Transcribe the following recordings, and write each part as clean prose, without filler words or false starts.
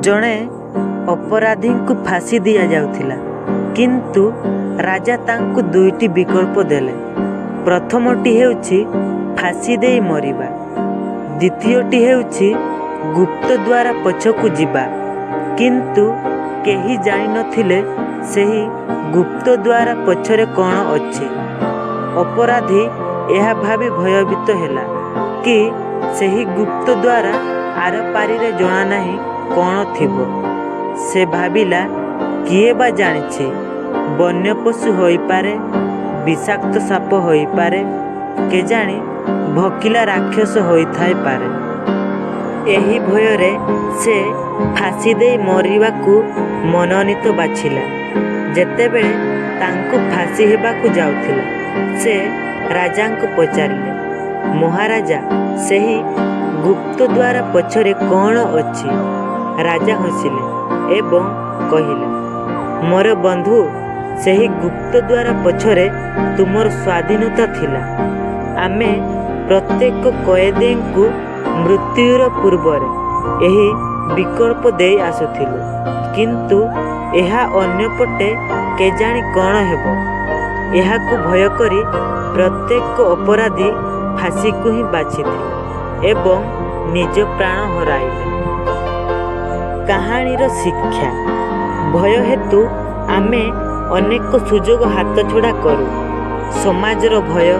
जड़े अपराधी को फांसी दिया जाउथिला, किंतु राजा तांकु दुईटी विकल्प देले। प्रथमटी हेउछि फांसी दे मरिबा, द्वितीयटी हेउछि गुप्त द्वारा पछकु जिबा। किंतु केही जानि नथिले सेही गुप्त द्वारा पछरे कौन अछि। अपराधी यह भावी भयभीत हेला कि सेही गुप्त द्वारा आर पारी रे जणा नाही कौन थिबो। से भाविला किए बा जानिछि, वन्य पशु होई पारे, विषाक्त साप होई पारे, के जानी भकिला राक्षस होई थाई पारे। एही भୟରେ से फांसी दे मरिबाकू मनोनीत बाछिला। जेतेबेले तांकु फांसी हेबाकू जाउथिला, से राजांकु पचारिले, महाराजा सेही गुप्त द्वारा पछरे कौन अछि। राजा हसिले एवं कहिले, मोर बंधु, सेही गुप्त द्वारा पछरे तुमर स्वाधीनता थिला। आमे प्रत्येक कैदी को मृत्युर पूर्वर यही विकल्प दे आसुथिलु, किंतु एहा अन्यपटे केजाणी कौन हेबो। एहाकू भय करी प्रत्येक अपराधी फांसी को ही बाछिथिले एवं निज प्राण हराइले। कहानीर शिक्षा, भय हेतु आमे अनेक सुजोग हाथ छड़ा करू। समाजर भय,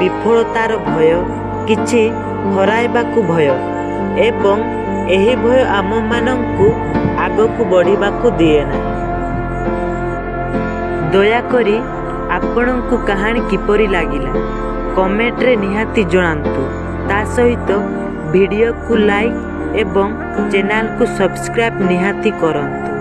विफलतार भय, किछि हराइबाकू भय, एवं एही भय आम मानंकु आगकू बढ़िबाकू दिए ना। दयाकरी आपणंकु कहानी किपरि लागिला कमेंट रे निहाती जणांतु। ता सहित वीडियो को लाइक एवं चैनल को सब्सक्राइब निहाती करंतु।